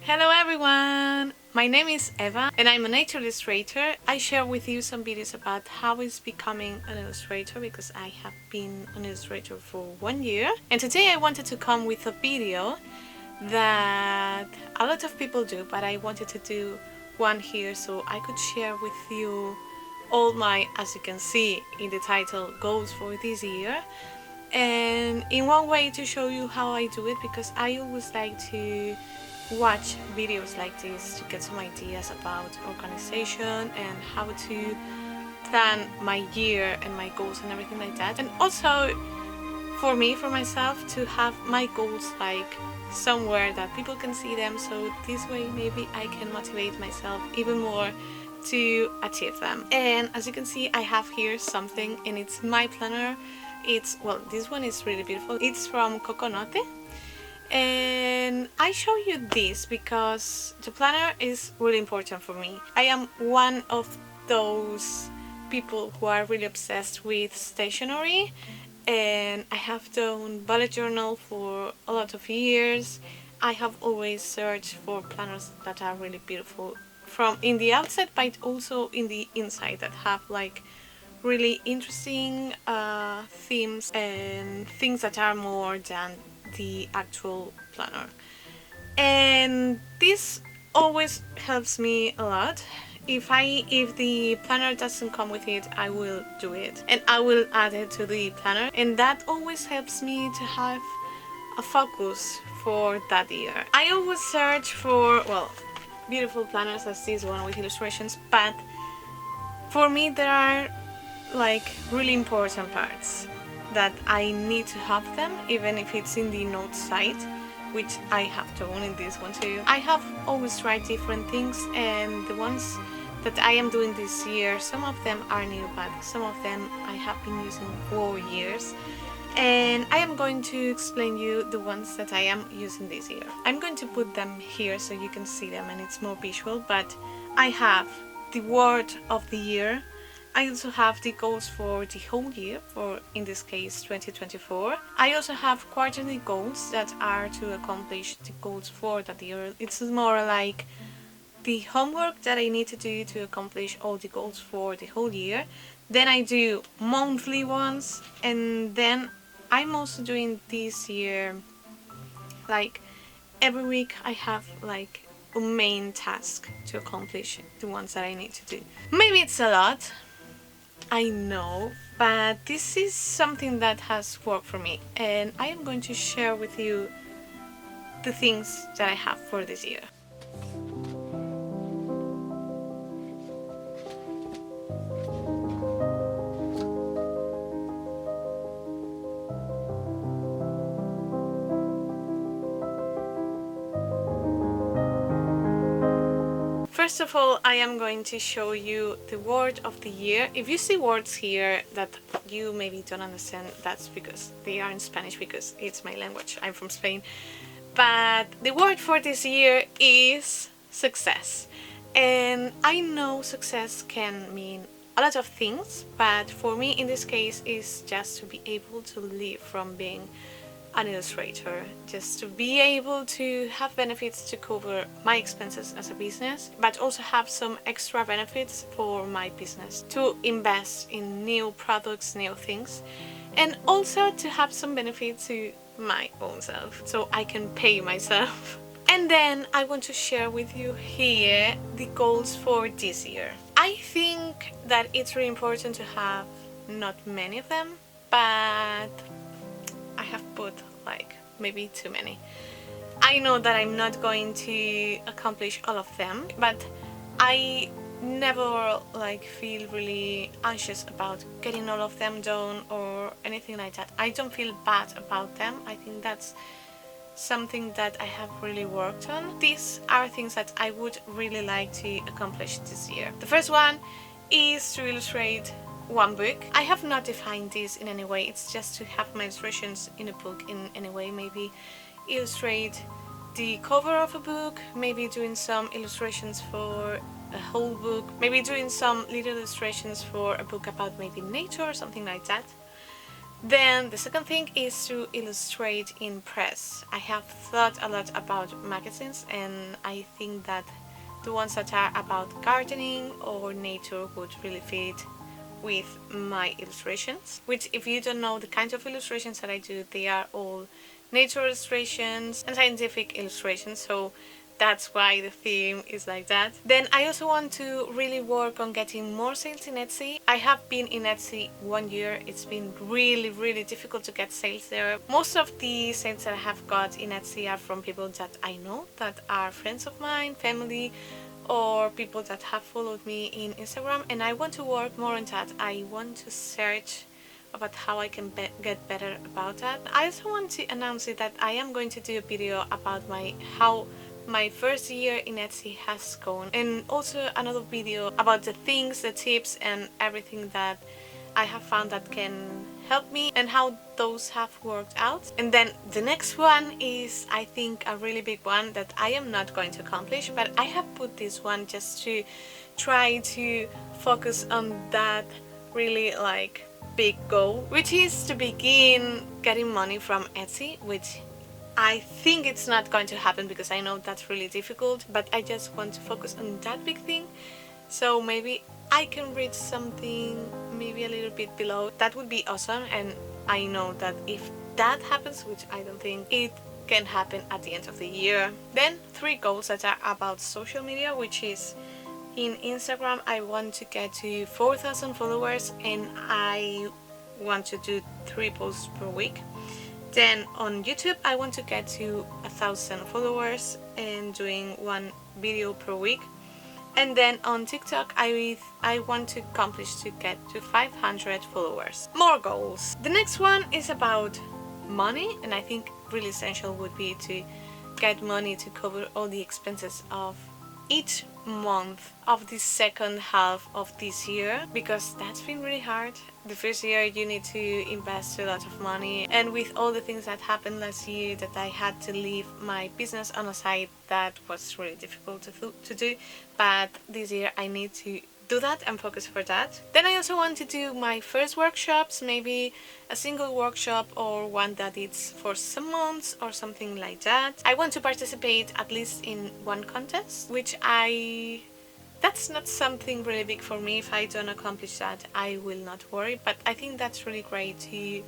Hello everyone! My name is Eva and I'm a nature illustrator. I share with you some videos about how it's becoming an illustrator because I have been an illustrator for 1 year. And today I wanted to come with a video that a lot of people do, but I wanted to do one here so I could share with you all my, as you can see in the title, goals for this year. And in one way to show you how I do it, because I always like to watch videos like this to get some ideas about organization and how to plan my year and my goals and everything like that. And also for me, for myself, to have my goals like somewhere that people can see them, so this way maybe I can motivate myself even more to achieve them. And as you can see, I have here something, and it's my planner. It's, well, this one is really beautiful. It's from Coconote. And I show you this because the planner is really important for me. I am one of those people who are really obsessed with stationery, and I have done bullet journal for a lot of years. I have always searched for planners that are really beautiful from in the outside, but also in the inside, that have like really interesting themes and things that are more than the actual planner. And this always helps me a lot. If the planner doesn't come with it, I will do it and I will add it to the planner, and that always helps me to have a focus for that year. I always search for, well, beautiful planners as this one with illustrations, but for me there are like really important parts that I need to have them, even if it's in the notes side, which I have done in this one too. I have always tried different things, and the ones that I am doing this year, some of them are new, but some of them I have been using for years. And I am going to explain you the ones that I am using this year. I'm going to put them here so you can see them and it's more visual, but I have the word of the year. I also have the goals for the whole year, for in this case 2024. I also have quarterly goals that are to accomplish the goals for that year. It's more like the homework that I need to do to accomplish all the goals for the whole year. Then I do monthly ones, and then I'm also doing this year, like every week I have like a main task to accomplish, the ones that I need to do. Maybe it's a lot, I know, but this is something that has worked for me, and I am going to share with you the things that I have for this year. First of all, I am going to show you the word of the year. If you see words here that you maybe don't understand, that's because they are in Spanish, because it's my language. I'm from Spain. But the word for this year is success. And I know success can mean a lot of things, but for me in this case is just to be able to live from being an illustrator, just to be able to have benefits to cover my expenses as a business, but also have some extra benefits for my business, to invest in new products, new things, and also to have some benefits to my own self, so I can pay myself. And then I want to share with you here the goals for this year. I think that it's really important to have not many of them, but I have put like maybe too many. I know that I'm not going to accomplish all of them, but I never like feel really anxious about getting all of them done or anything like that. I don't feel bad about them. I think that's something that I have really worked on. These are things that I would really like to accomplish this year. The first one is to illustrate one book. I have not defined this in any way, it's just to have my illustrations in a book in any way. Maybe illustrate the cover of a book, maybe doing some illustrations for a whole book, maybe doing some little illustrations for a book about maybe nature or something like that. Then the second thing is to illustrate in press. I have thought a lot about magazines, and I think that the ones that are about gardening or nature would really fit with my illustrations. Which, if you don't know the kinds of illustrations that I do, they are all nature illustrations and scientific illustrations, so that's why the theme is like that. Then I also want to really work on getting more sales in Etsy. I have been in Etsy 1 year. It's been really difficult to get sales there. Most of the sales that I have got in Etsy are from people that I know, that are friends of mine, family, or people that have followed me in Instagram, and I want to work more on that. I want to search about how I can get better about that. I also want to announce it that I am going to do a video about how my first year in Etsy has gone, and also another video about the things, the tips and everything that I have found that can help me and how those have worked out. And then the next one is, I think, a really big one that I am not going to accomplish, but I have put this one just to try to focus on that really like big goal, which is to begin getting money from Etsy, which I think it's not going to happen because I know that's really difficult, but I just want to focus on that big thing. So maybe I can reach something maybe a little bit below. That would be awesome, and I know that if that happens, which I don't think, it can happen at the end of the year. Then 3 goals that are about social media, which is in Instagram I want to get to 4,000 followers, and I want to do 3 posts per week. Then on YouTube I want to get to 1,000 followers and doing 1 video per week. And then on TikTok I want to accomplish to get to 500 followers. More goals. The next one is about money, and I think really essential would be to get money to cover all the expenses of each month of the second half of this year, because that's been really hard. The first year you need to invest a lot of money, and with all the things that happened last year that I had to leave my business on a side, that was really difficult to do, but this year I need to do that and focus for that. Then I also want to do my first workshops, maybe a single workshop or one that it's for some months or something like that. I want to participate at least in 1 contest, which that's not something really big for me. If I don't accomplish that, I will not worry, but I think that's really great to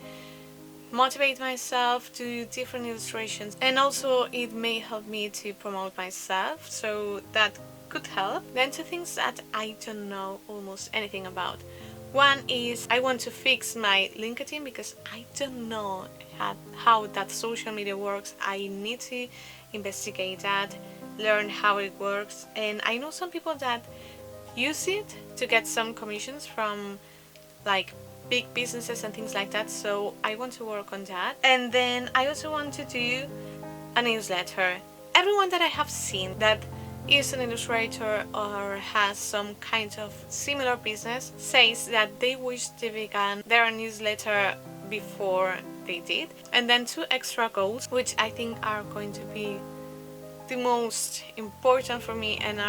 motivate myself to different illustrations, and also it may help me to promote myself, so that could help. Then 2 things that I don't know almost anything about. One is I want to fix my LinkedIn because I don't know how that social media works. I need to investigate that, learn how it works, and I know some people that use it to get some commissions from like big businesses and things like that, so I want to work on that. And then I also want to do a newsletter. Everyone that I have seen that is an illustrator or has some kind of similar business says that they wish they began their newsletter before they did. And then 2 extra goals, which I think are going to be the most important for me and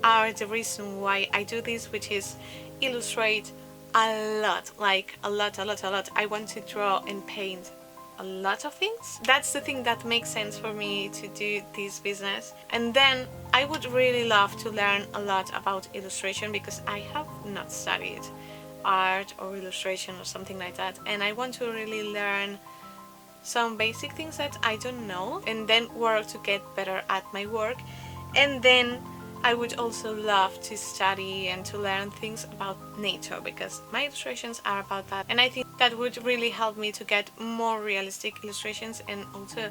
are the reason why I do this, which is illustrate a lot, like a lot. I want to draw and paint a lot of things. That's the thing that makes sense for me to do this business. And then I would really love to learn a lot about illustration because I have not studied art or illustration or something like that, and I want to really learn some basic things that I don't know and then work to get better at my work. And then I would also love to study and to learn things about nature because my illustrations are about that, and I think that would really help me to get more realistic illustrations. And also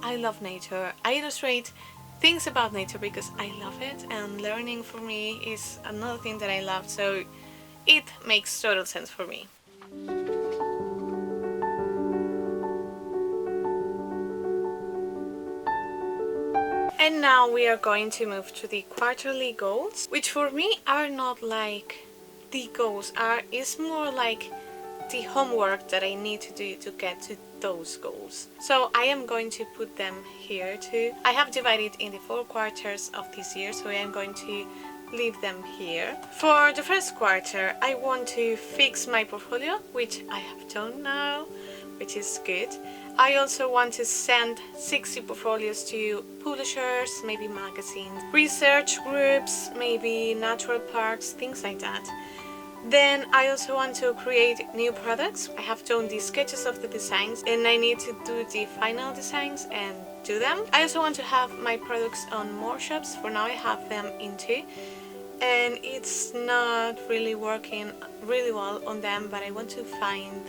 I love nature. I illustrate things about nature because I love it, and learning for me is another thing that I love, so it makes total sense for me. And now we are going to move to the quarterly goals, which for me are not like the goals, is more like the homework that I need to do to get to those goals. So I am going to put them here too. I have divided in the 4 quarters of this year, so I am going to leave them here. For the first quarter, I want to fix my portfolio, which I have done now, which is good. I also want to send 60 portfolios to publishers, maybe magazines, research groups, maybe natural parks, things like that. Then I also want to create new products. I have done the sketches of the designs and I need to do the final designs and do them. I also want to have my products on more shops. For now I have them in 2 and it's not really working really well on them, but I want to find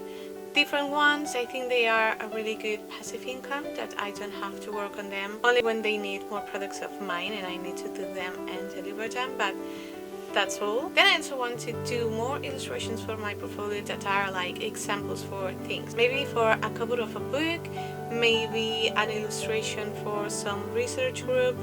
different ones. I think they are a really good passive income that I don't have to work on them only when they need more products of mine and I need to do them and deliver them, but that's all. Then I also want to do more illustrations for my portfolio that are like examples for things. Maybe for a cover of a book, maybe an illustration for some research group,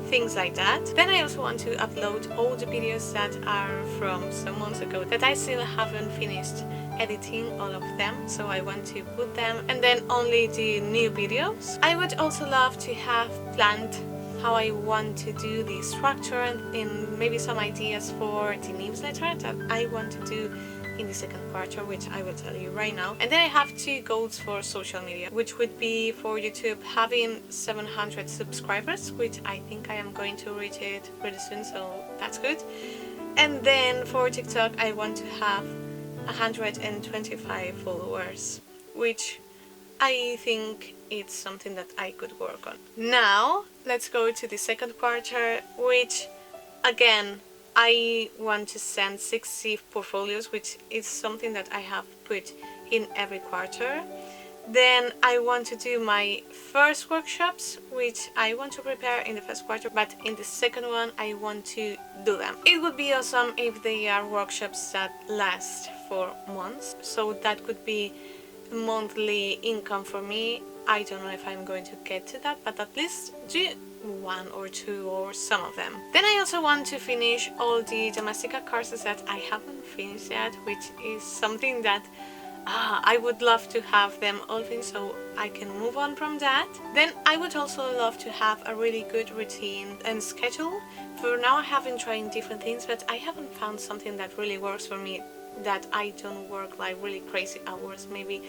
things like that. Then I also want to upload all the videos that are from some months ago that I still haven't finished editing all of them, so I want to put them and then only the new videos. I would also love to have planned how I want to do the structure and maybe some ideas for the newsletter that I want to do in the second quarter, which I will tell you right now. And then I have 2 goals for social media, which would be for YouTube having 700 subscribers, which I think I am going to reach it pretty soon, so that's good. And then for TikTok I want to have 125 followers, which I think it's something that I could work on. Now, let's go to the second quarter, which again, I want to send 60 portfolios, which is something that I have put in every quarter. Then I want to do my first workshops, which I want to prepare in the first quarter, but in the second one I want to do them. It would be awesome if they are workshops that last for months, so that could be monthly income for me. I don't know if I'm going to get to that, but at least do 1 or 2 or some of them. Then I also want to finish all the domestica courses that I haven't finished yet, which is something that I would love to have them all finished so I can move on from that. Then I would also love to have a really good routine and schedule. For now I have been trying different things, but I haven't found something that really works for me, that I don't work like really crazy hours, maybe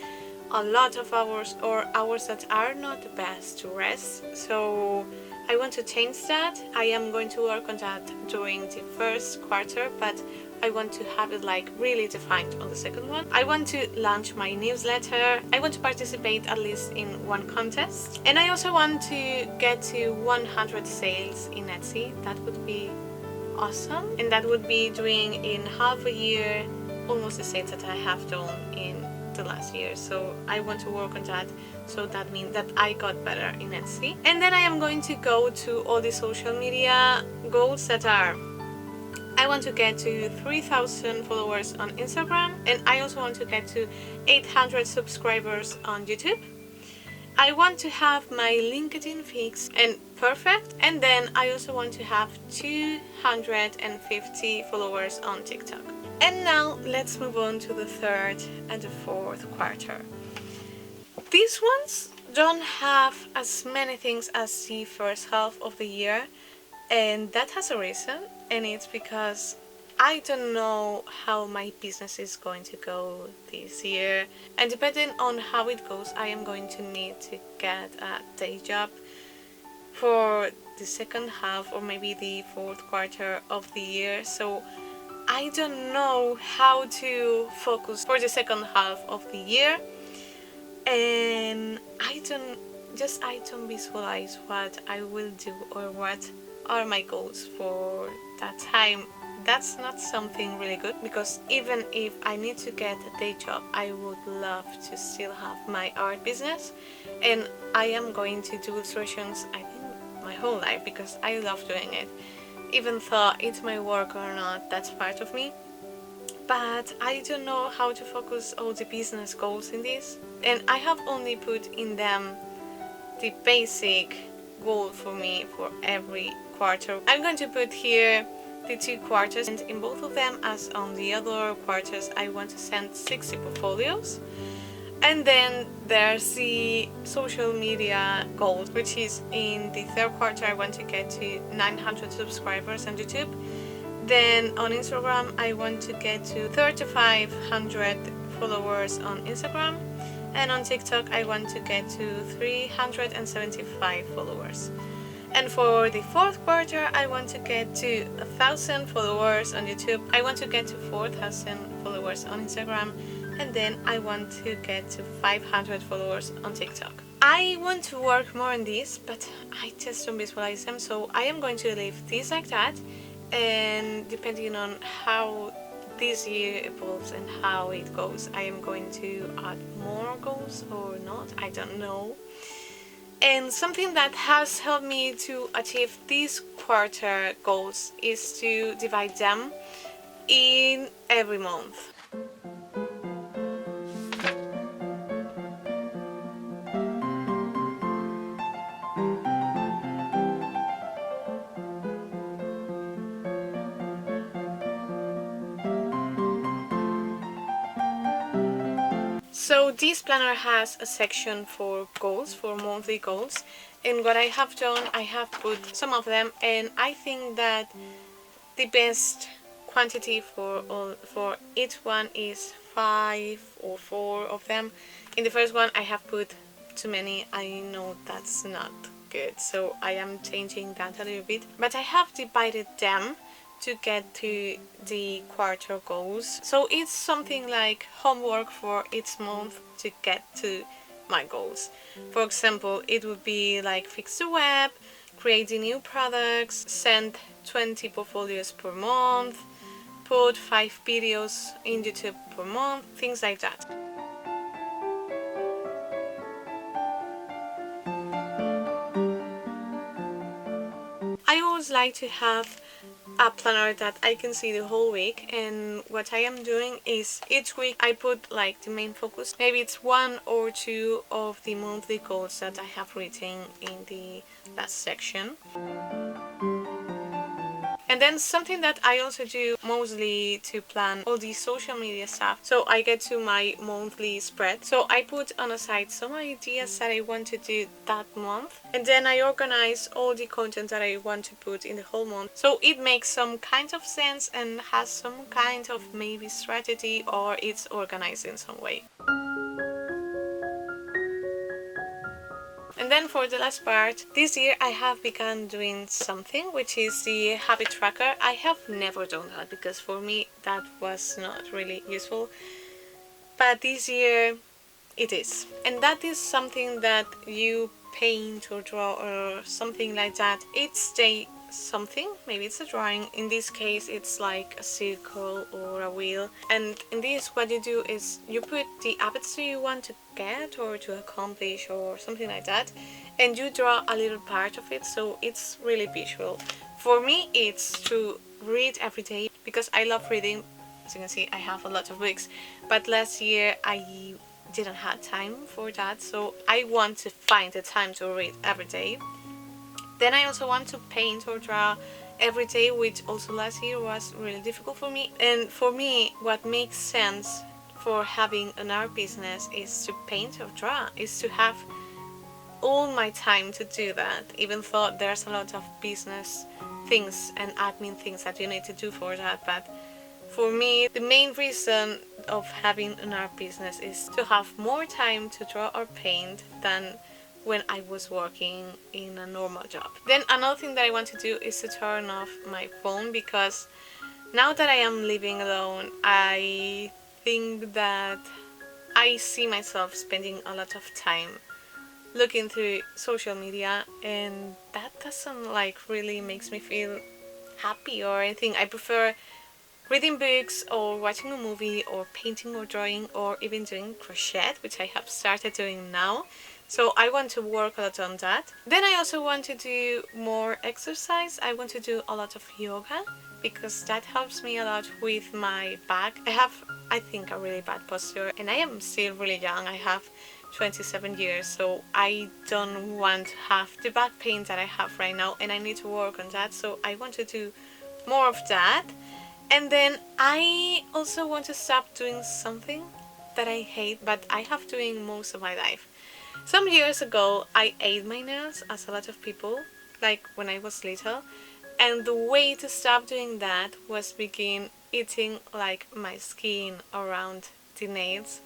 a lot of hours or hours that are not the best to rest. So I want to change that. I am going to work on that during the first quarter, but I want to have it like really defined on the second one. I want to launch my newsletter. I want to participate at least in 1 contest. And I also want to get to 100 sales in Etsy. That would be awesome. And that would be doing in half a year almost the sales that I have done in the last year. So I want to work on that, so that means that I got better in Etsy. And then I am going to go to all the social media goals that are: I want to get to 3,000 followers on Instagram, and I also want to get to 800 subscribers on YouTube. I want to have my LinkedIn fixed and perfect, and then I also want to have 250 followers on TikTok. And now let's move on to the third and the fourth quarter. These ones don't have as many things as the first half of the year, and that has a reason, and it's because I don't know how my business is going to go this year, and depending on how it goes, I am going to need to get a day job for the second half or maybe the fourth quarter of the year. So I don't know how to focus for the second half of the year, and I don't visualize what I will do or what are my goals for that time. That's not something really good, because even if I need to get a day job, I would love to still have my art business, and I am going to do illustrations I think my whole life because I love doing it. Even though it's my work or not, that's part of me. But I don't know how to focus all the business goals in this, and I have only put in them the basic goal for me for every quarter. I'm going to put here the 2 quarters, and in both of them, as on the other quarters, I want to send 60 portfolios. And then there's the social media goal, which is in the third quarter I want to get to 900 subscribers on YouTube. Then on Instagram I want to get to 3,500 followers on Instagram, and on TikTok I want to get to 375 followers. And for the fourth quarter I want to get to 1,000 followers on YouTube, I want to get to 4,000 followers on Instagram, and then I want to get to 500 followers on TikTok. I want to work more on this, but I just don't visualize them, so I am going to leave this like that, and depending on how this year evolves and how it goes, I am going to add more goals or not, I don't know. And something that has helped me to achieve these quarter goals is to divide them in every month. So this planner has a section for goals, for monthly goals, and what I have done, I have put some of them, and I think that the best quantity for each one is 5 or 4 of them. In the first one I have put too many. I know that's not good, so I am changing that a little bit, but I have divided them to get to the quarter goals. So it's something like homework for each month to get to my goals. For example, it would be like fix the web, create the new products, send 20 portfolios per month, put 5 videos in YouTube per month, things like that. I always like to have a planner that I can see the whole week, and what I am doing is each week I put like the main focus. Maybe it's 1 or 2 of the monthly goals that I have written in the last section. And then something that I also do mostly to plan all the social media stuff. So I get to my monthly spread. So I put on a side some ideas that I want to do that month. And then I organize all the content that I want to put in the whole month. So it makes some kind of sense and has some kind of maybe strategy, or it's organized in some way. And then for the last part, this year I have begun doing something, which is the habit tracker. I have never done that because for me that was not really useful, but this year it is. And that is something that you paint or draw or something like that. It's something, maybe it's a drawing. In this case it's like a circle or a wheel, and in this what you do is you put the habits that you want to get or to accomplish or something like that, and you draw a little part of it, so it's really visual. For me it's to read every day because I love reading. As you can see, I have a lot of books, but last year I didn't have time for that, so I want to find the time to read every day. Then I also want to paint or draw every day, which also last year was really difficult for me. And for me, what makes sense for having an art business is to paint or draw, is to have all my time to do that, even though there's a lot of business things and admin things that you need to do for that. But for me, the main reason of having an art business is to have more time to draw or paint than when I was working in a normal job. Then another thing that I want to do is to turn off my phone, because now that I am living alone, I think that I see myself spending a lot of time looking through social media, and that doesn't like really makes me feel happy or anything. I prefer reading books or watching a movie or painting or drawing or even doing crochet, which I have started doing now. So I want to work a lot on that. Then I also want to do more exercise. I want to do a lot of yoga because that helps me a lot with my back. I have, I think, a really bad posture, and I am still really young. I have 27 years, so I don't want to have the back pain that I have right now, and I need to work on that. So I want to do more of that. And then I also want to stop doing something that I hate, but I have doing most of my life. Some years ago, I ate my nails, as a lot of people, like when I was little, And the way to stop doing that was begin eating like my skin around the nails,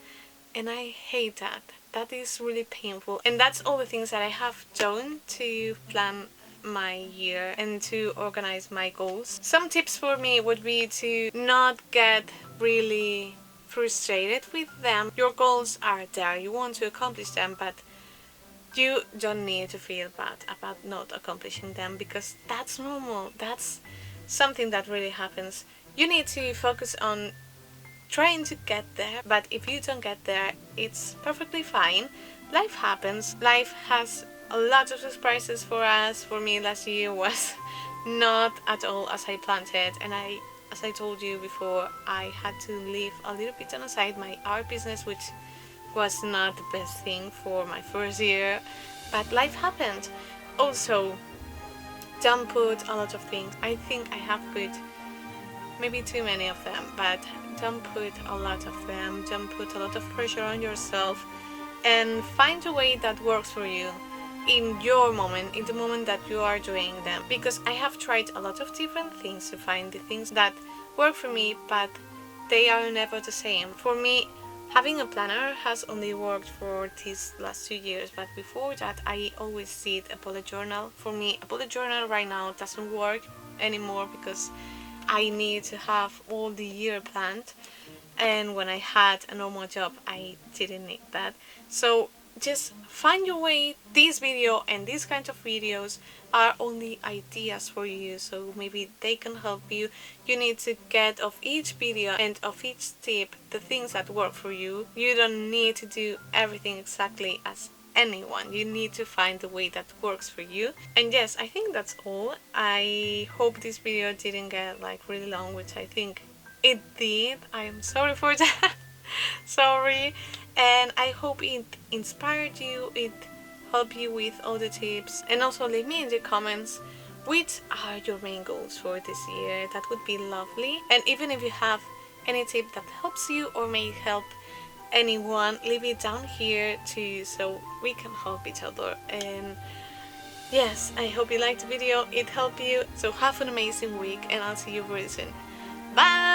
and I hate that. That is really painful, and that's all the things that I have done to plan my year and to organize my goals. Some tips for me would be to not get really frustrated with them. Your goals are there, you want to accomplish them, but you don't need to feel bad about not accomplishing them, because that's normal. That's something that really happens. You need to focus on trying to get there, but if you don't get there, it's perfectly fine. Life happens. Life has a lot of surprises for us. For me, last year was not at all as I planned it, and as I told you before, I had to leave a little bit on the side my art business, which was not the best thing for my first year, but life happened. Also, don't put a lot of things. I think I have put maybe too many of them, but don't put a lot of them. Don't put a lot of pressure on yourself, and find a way that works for you in your moment, in the moment that you are doing them. Because I have tried a lot of different things to find the things that work for me, but they are never the same. For me, having a planner has only worked for these last 2 years, but before that I always did a bullet journal. For me, a bullet journal right now doesn't work anymore because I need to have all the year planned, and when I had a normal job I didn't need that. So just find your way. This video and these kinds of videos are only ideas for you, so maybe they can help you. You need to get of each video and of each tip the things that work for you. You don't need to do everything exactly as anyone. You need to find the way that works for you. And yes, I think that's all. I hope this video didn't get like really long, which I think it did. I am sorry for that. Sorry. And I hope it inspired you, it helped you with all the tips. And also leave me in the comments which are your main goals for this year. That would be lovely. And even if you have any tip that helps you or may help anyone, leave it down here too, so we can help each other. And yes, I hope you liked the video, it helped you. So have an amazing week, and I'll see you very soon. Bye!